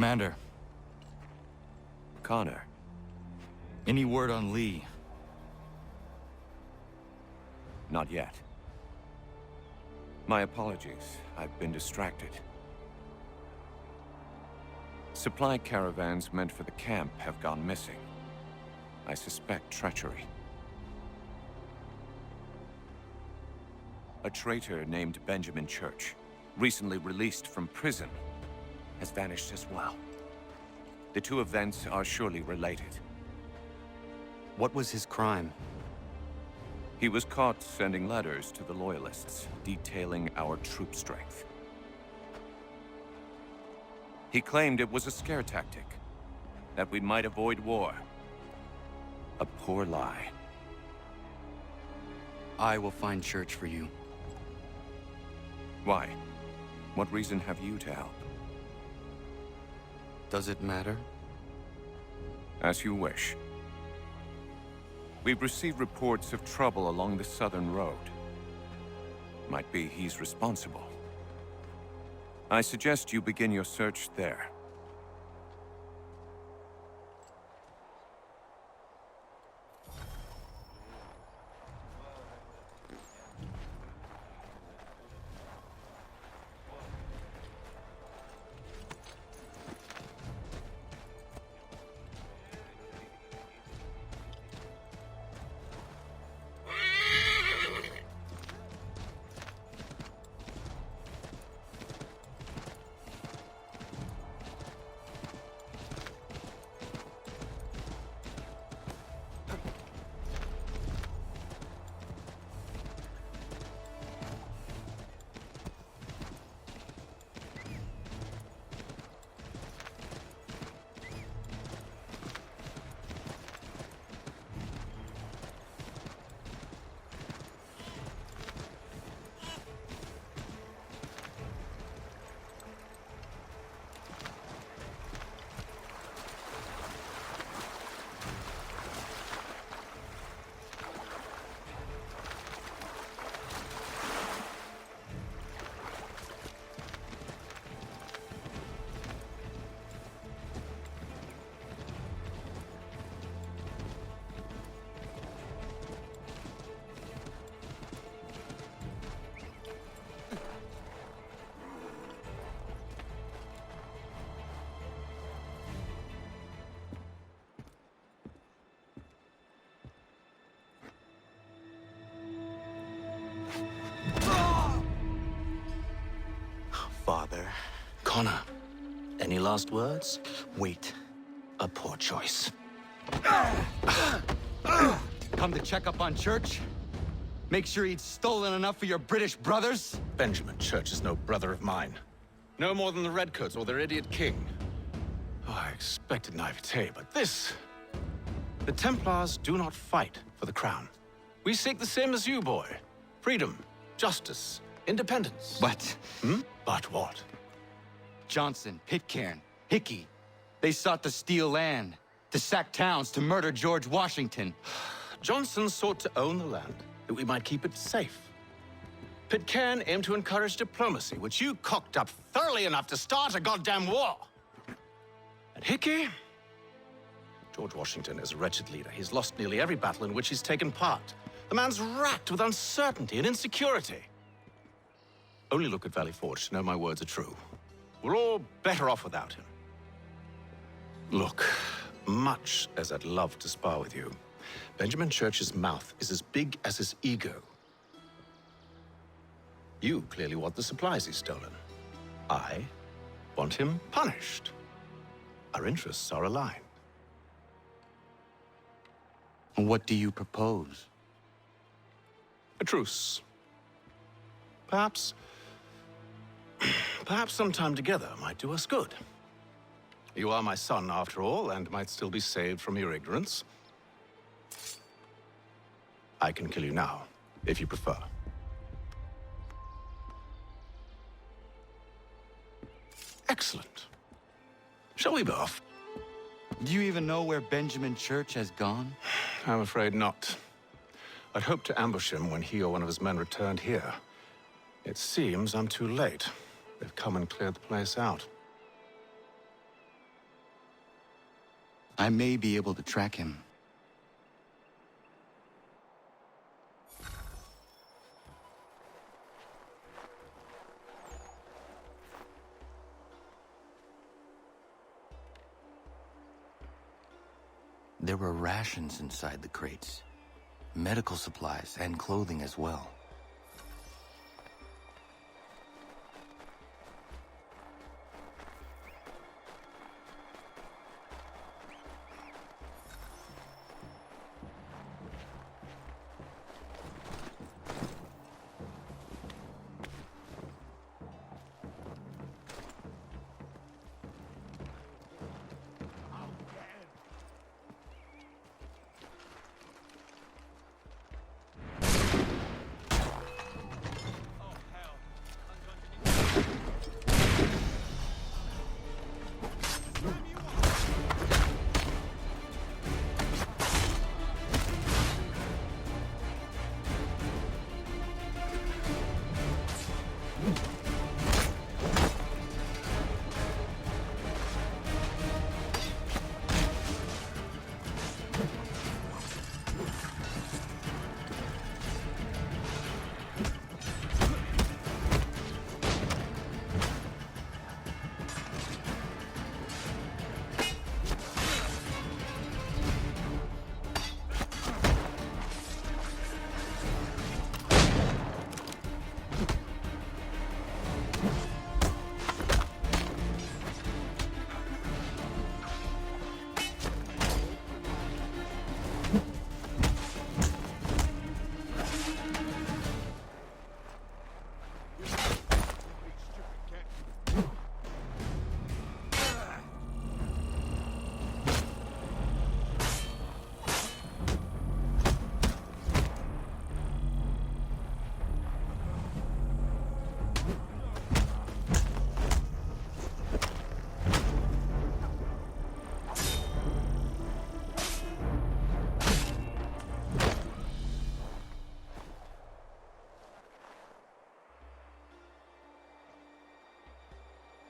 Commander, Connor. any word on Lee? Not yet. My apologies. I've been distracted. Supply caravans meant for the camp have gone missing. I suspect treachery. A traitor named Benjamin Church, recently released from prison, has vanished as well. The two events are surely related. What was his crime? He was caught sending letters to the Loyalists, detailing our troop strength. He claimed it was a scare tactic, that we might avoid war. A poor lie. I will find Church for you. Why? What reason have you to help? Does it matter? As you wish. We've received reports of trouble along the southern road. Might be he's responsible. I suggest you begin your search there. Father. Connor, any last words? Wait. A poor choice. Come to check up on Church? Make sure he'd stolen enough for your British brothers? Benjamin Church is no brother of mine. No more than the Redcoats or their idiot king. Oh, I expected naivete, but this... The Templars do not fight for the crown. We seek the same as you, boy. Freedom, justice, independence. But But what? Johnson, Pitcairn, Hickey, they sought to steal land, to sack towns, to murder George Washington. Johnson sought to own the land, that we might keep it safe. Pitcairn aimed to encourage diplomacy, which you cocked up thoroughly enough to start a goddamn war. And Hickey? George Washington is a wretched leader. He's lost nearly every battle in which he's taken part. The man's racked with uncertainty and insecurity. Only look at Valley Forge to know my words are true. We're all better off without him. Look, much as I'd love to spar with you, Benjamin Church's mouth is as big as his ego. You clearly want the supplies he's stolen. I want him punished. Our interests are aligned. What do you propose? A truce. Perhaps some time together might do us good. You are my son, after all, and might still be saved from your ignorance. I can kill you now, if you prefer. Excellent. Shall we be off? Do you even know where Benjamin Church has gone? I'm afraid not. I'd hoped to ambush him when he or one of his men returned here. It seems I'm too late. They've come and cleared the place out. I may be able to track him. There were rations inside the crates. Medical supplies and clothing as well.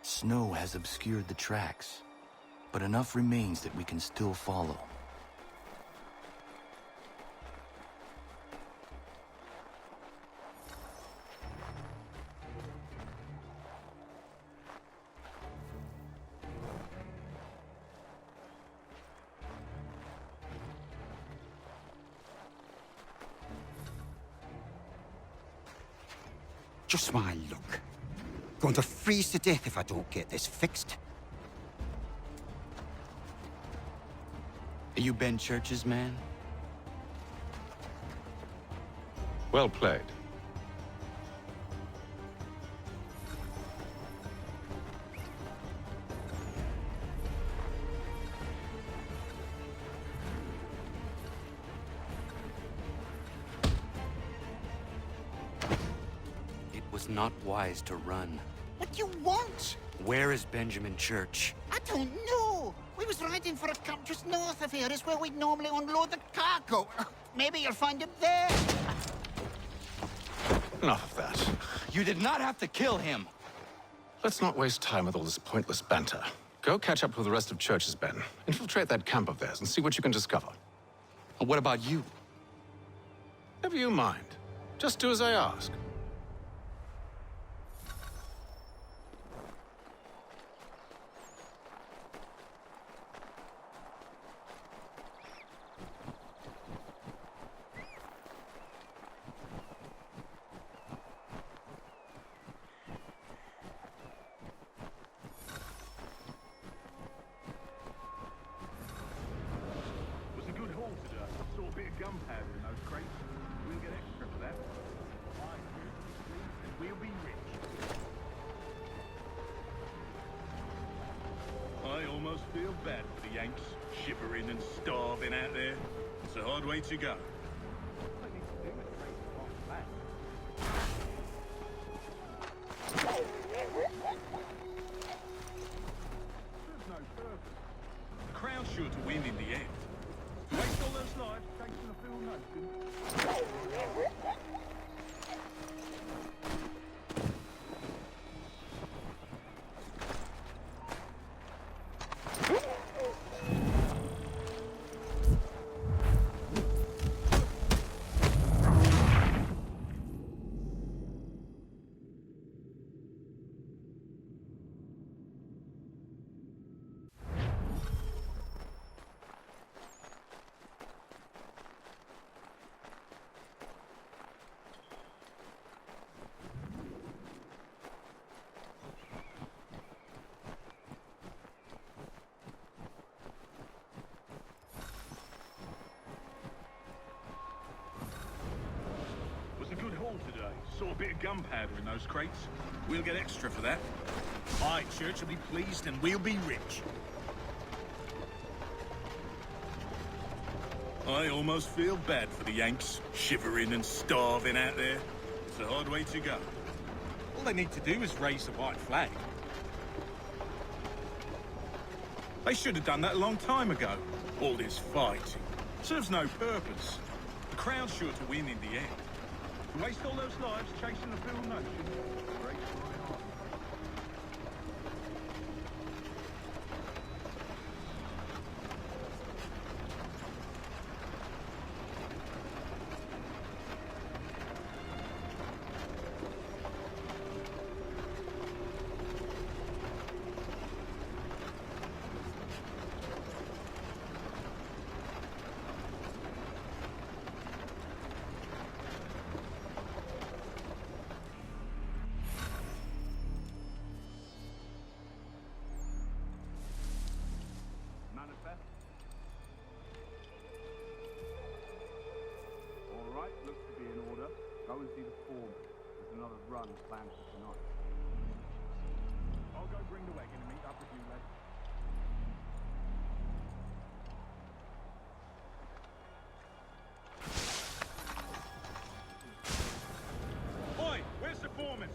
Snow has obscured the tracks, but enough remains that we can still follow. Just my luck. Going to freeze to death if I don't get this fixed. Are you Ben Church's man? Well played. It was not wise to run. What do you want? Where is Benjamin Church? I don't know. We was riding for a camp just north of here. Is where we'd normally unload the cargo. Maybe you'll find him there. Enough of that. You did not have to kill him! Let's not waste time with all this pointless banter. Go catch up with the rest of Church's Ben. Infiltrate that camp of theirs and see what you can discover. And what about you? Never you mind. Just do as I ask. Gunpowder in those crates. We'll get extra for that. We'll be rich. I almost feel bad for the Yanks, shivering and starving out there. It's a hard way to go. There's no purpose. The crowd's sure to win in the end. Waste all those lives chasing a field notion. saw a bit of gunpowder in those crates. We'll get extra for that. Aye, Church will be pleased and we'll be rich. I almost feel bad for the Yanks, shivering and starving out there. It's a hard way to go. All they need to do is raise the white flag. They should have done that a long time ago. All this fighting serves no purpose. The Crown's sure to win in the end. To waste all those lives chasing a fool notion breaks my heart. Manifest. All right, looks to be in order. Go and see the foreman. There's another run planned for tonight. I'll go bring the wagon and meet up with you later. Oi, where's the foreman?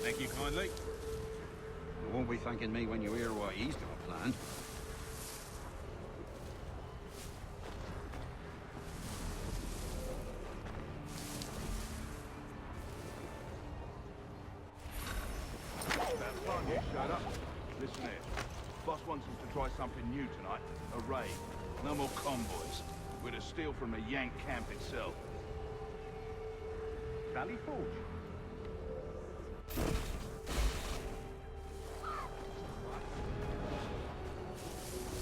Thank you kindly. You won't be thanking me when you hear what he's got planned. That fun you showed up. Listen here. Boss wants us to try something new tonight. A raid. No more convoys. We're to steal from the Yank camp itself. Valley Forge.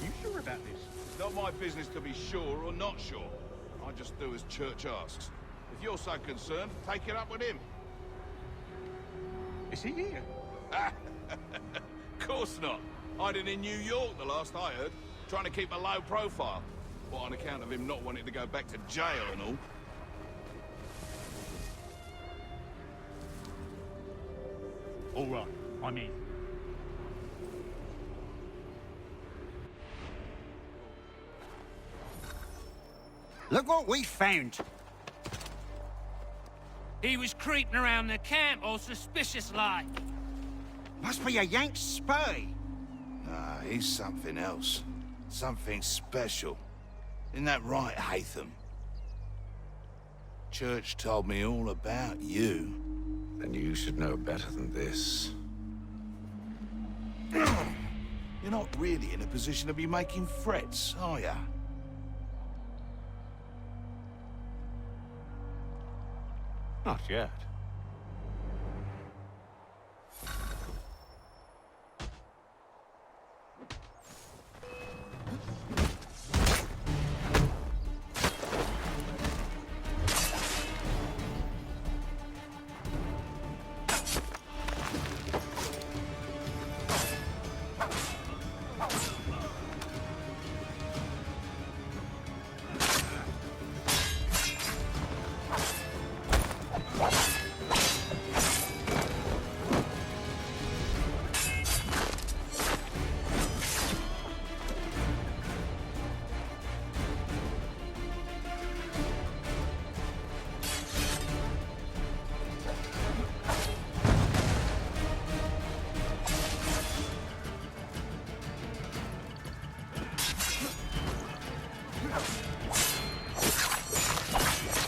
You sure about this? It's not my business to be sure or not sure. I just do as Church asks. If you're so concerned, take it up with him. Is he here? Course not. Hiding in New York the last I heard, trying to keep a low profile. What, on account of him not wanting to go back to jail and all? All right, I'm in. Look what we found. He was creeping around the camp all suspicious-like. Must be a Yank spy. Nah, he's something else. Something special. Isn't that right, Hatham? Church told me all about you. Then you should know better than this. You're not really in a position to be making threats, are ya? Not yet.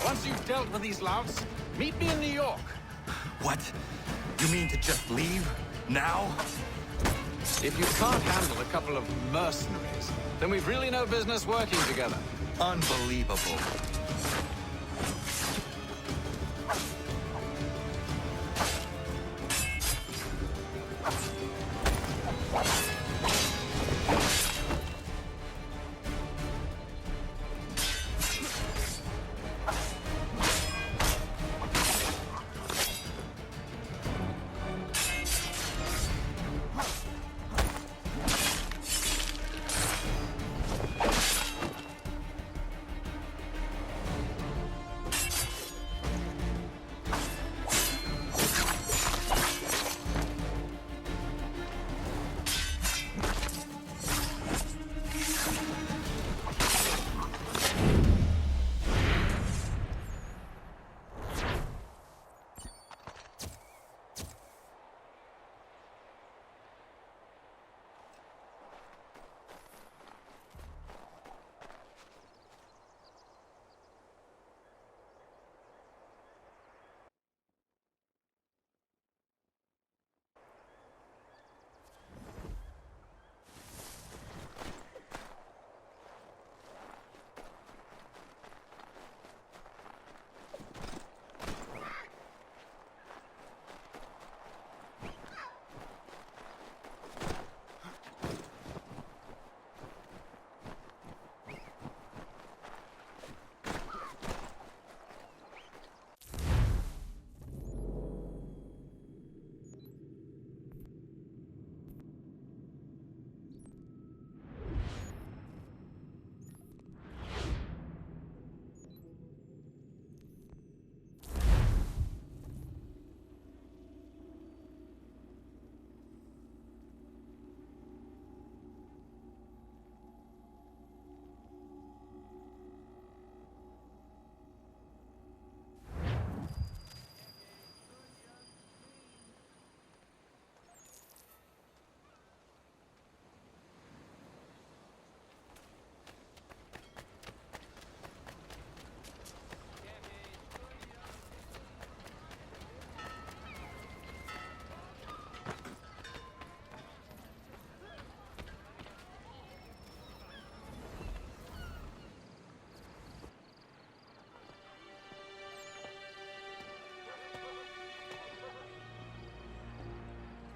Once you've dealt with these louts, meet me in New York. What? You mean to just leave? Now? If you can't handle a couple of mercenaries, then we've really no business working together. Unbelievable.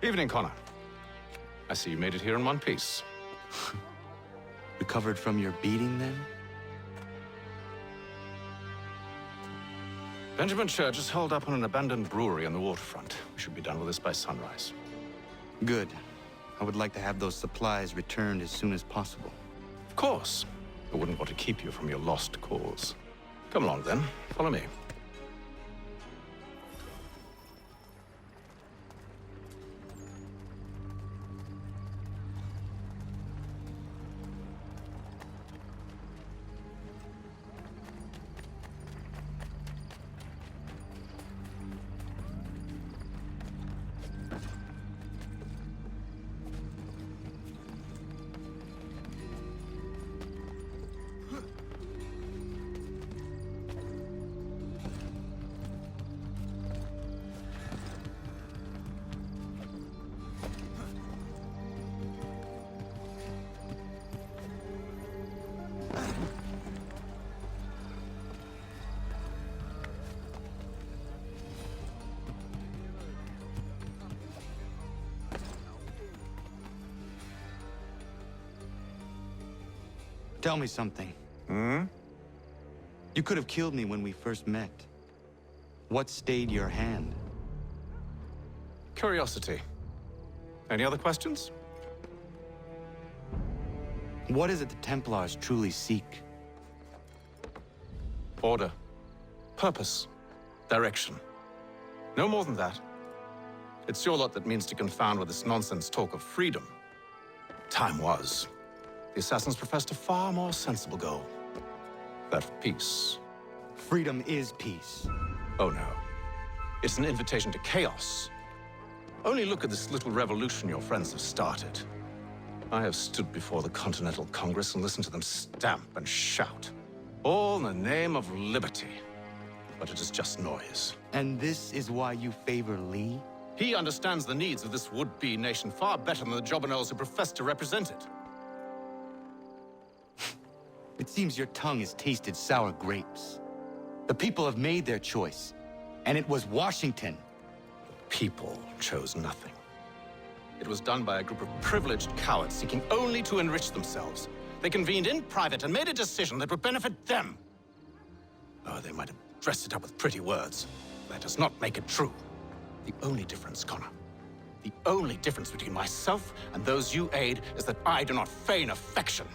Evening, Connor. I see you made it here in one piece. Recovered from your beating, then? Benjamin Church is holed up on an abandoned brewery on the waterfront. We should be done with this by sunrise. Good. I would like to have those supplies returned as soon as possible. Of course. I wouldn't want to keep you from your lost cause. Come along, then. Follow me. Tell me something. You could have killed me when we first met. What stayed your hand? Curiosity. Any other questions? What is it the Templars truly seek? Order. Purpose. Direction. No more than that. It's your lot that means to confound with this nonsense talk of freedom. Time was. The Assassins professed a far more sensible goal. That of peace. Freedom is peace. Oh no. It's an invitation to chaos. Only look at this little revolution your friends have started. I have stood before the Continental Congress and listened to them stamp and shout. All in the name of liberty. But it is just noise. And this is why you favor Lee? He understands the needs of this would-be nation far better than the jobberknolls who profess to represent it. It seems your tongue has tasted sour grapes. The people have made their choice, and it was Washington. People chose nothing. It was done by a group of privileged cowards seeking only to enrich themselves. They convened in private and made a decision that would benefit them. Oh, they might have dressed it up with pretty words. That does not make it true. The only difference, Connor, the only difference between myself and those you aid is that I do not feign affection.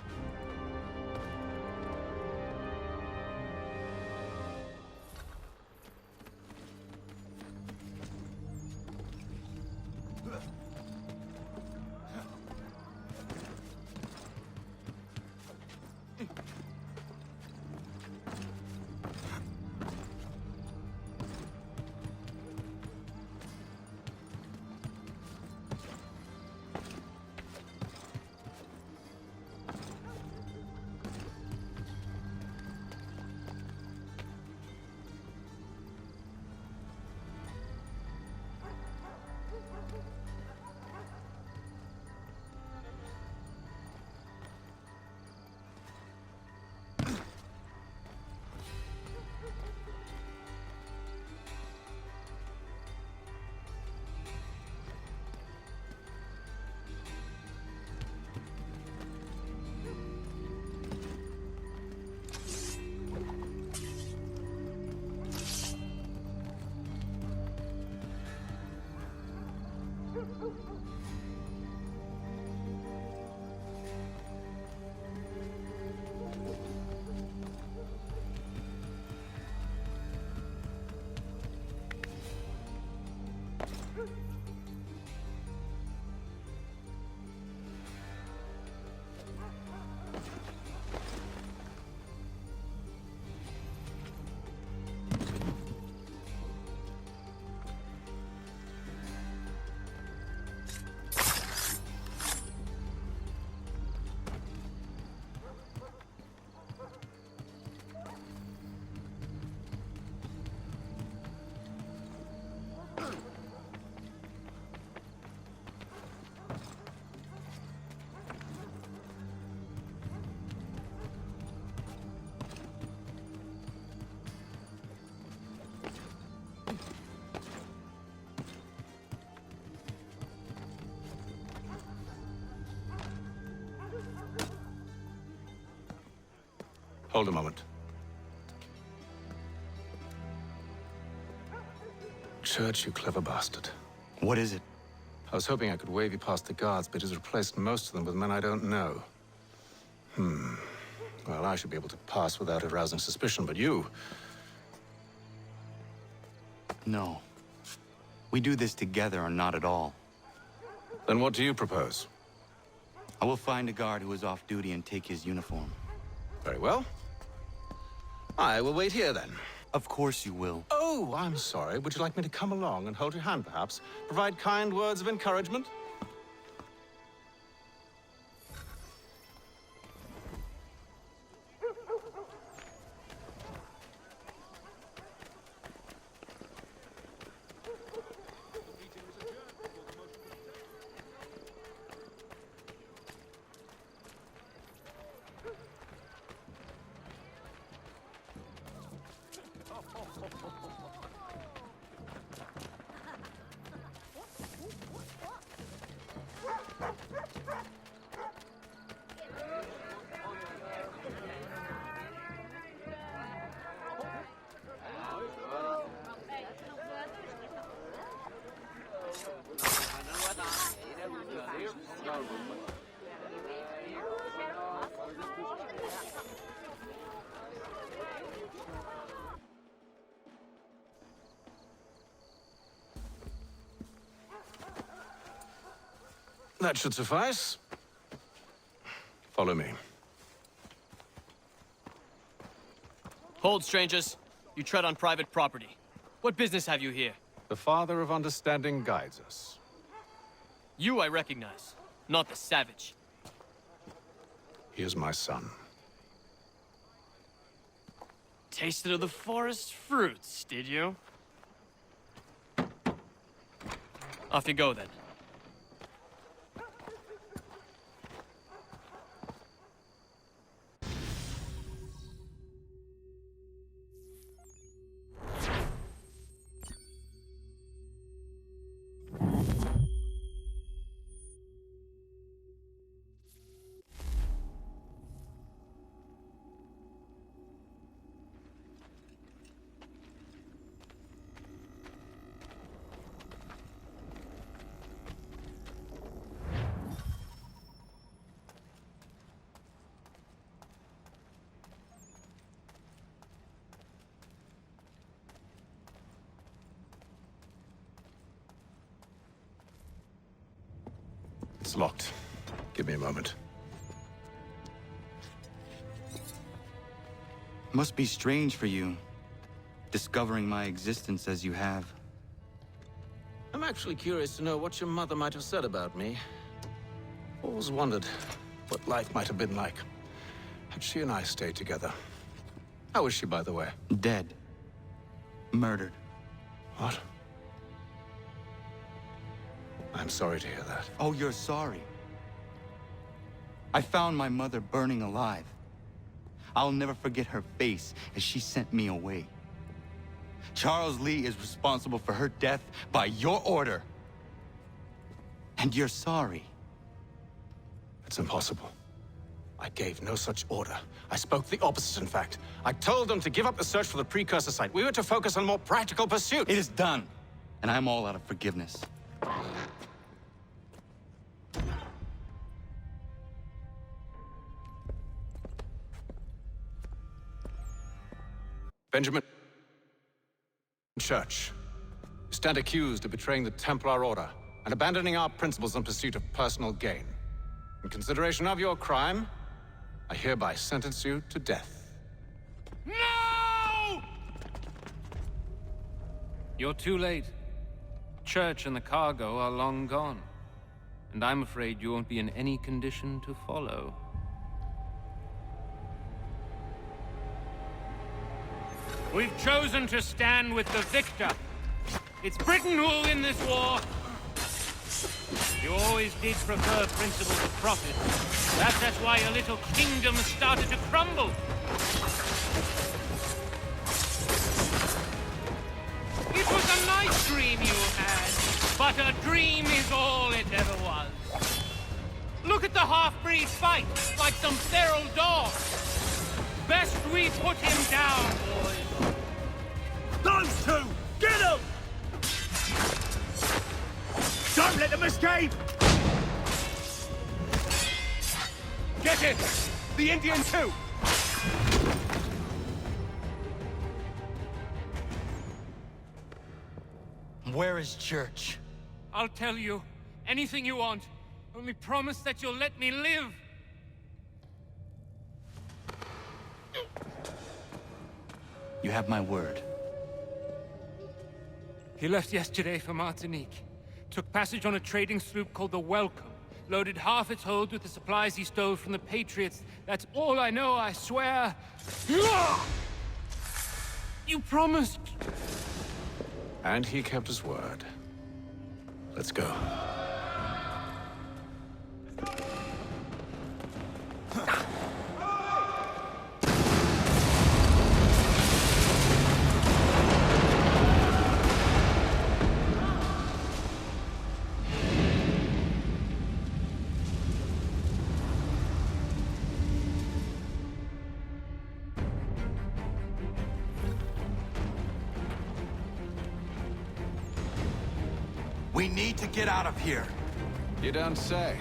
Hold a moment. Church, you clever bastard. What is it? I was hoping I could wave you past the guards, but he's replaced most of them with men I don't know. Well, I should be able to pass without arousing suspicion, but you... No. We do this together or not at all. Then what do you propose? I will find a guard who is off duty and take his uniform. Very well. I will wait here, then. Of course you will. Oh, I'm sorry. Would you like me to come along and hold your hand, perhaps? Provide kind words of encouragement? That should suffice. Follow me. Hold, strangers. You tread on private property. What business have you here? The Father of Understanding guides us. You I recognize, not the savage. He is my son. Tasted of the forest fruits, did you? Off you go, then. It's locked. Give me a moment. Must be strange for you, discovering my existence as you have. I'm actually curious to know what your mother might have said about me. Always wondered what life might have been like had she and I stayed together. How is she, by the way? Dead. Murdered. What? I'm sorry to hear that. Oh, you're sorry. I found my mother burning alive. I'll never forget her face as she sent me away. Charles Lee is responsible for her death by your order. And you're sorry. It's impossible. I gave no such order. I spoke the opposite, in fact. I told them to give up the search for the precursor site. We were to focus on more practical pursuits. It is done, and I'm all out of forgiveness. Benjamin Church, you stand accused of betraying the Templar Order and abandoning our principles in pursuit of personal gain. In consideration of your crime, I hereby sentence you to death. No! You're too late. Church and the cargo are long gone. And I'm afraid you won't be in any condition to follow. We've chosen to stand with the victor. It's Britain who will win this war. You always did prefer principles of profit. Perhaps that's why your little kingdom started to crumble. It was a nice dream you had, but a dream is all it ever was. Look at the half-breed fight, like some feral dogs. best we put him down, boys. Those two! Get them! Don't let them escape! Get it! The Indian too! Where is Church? I'll tell you anything you want. Only promise that you'll let me live. You have my word. He left yesterday for Martinique. Took passage on a trading sloop called the Welcome. Loaded half its hold with the supplies he stole from the Patriots. That's all I know, I swear. You promised. And he kept his word. Let's go. We need to get out of here. You don't say.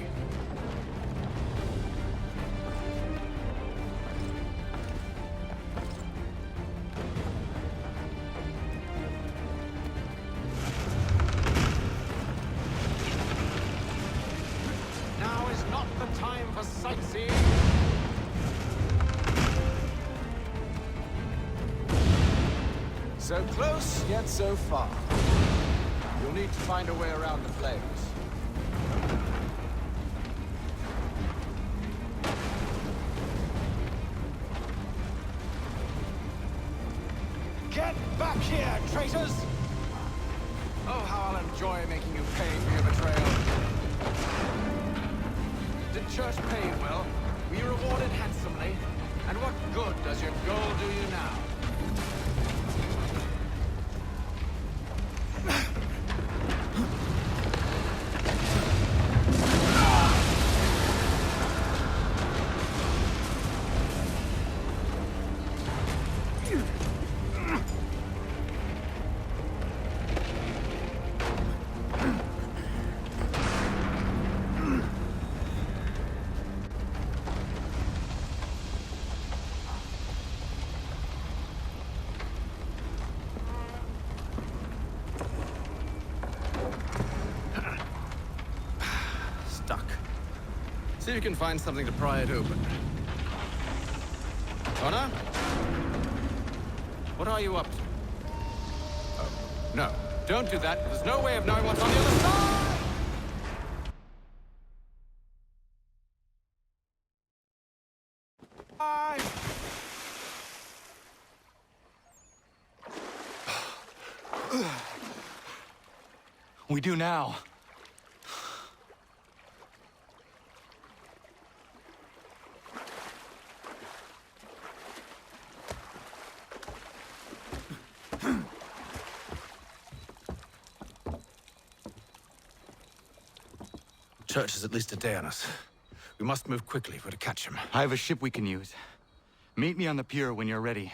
Now is not the time for sightseeing. So close, yet so far. You'll need to find a way around the flames. Get back here, traitors! Oh, how I'll enjoy making you pay for your betrayal. Did Church pay you well? Were you rewarded handsomely? And what good does your gold do you now? See if you can find something to pry it open. Connor? What are you up to? Oh, no. Don't do that. There's no way of knowing what's on the other side! Bye! We do now. Church is at least a day on us. We must move quickly if we're to catch him. I have a ship we can use. Meet me on the pier when you're ready.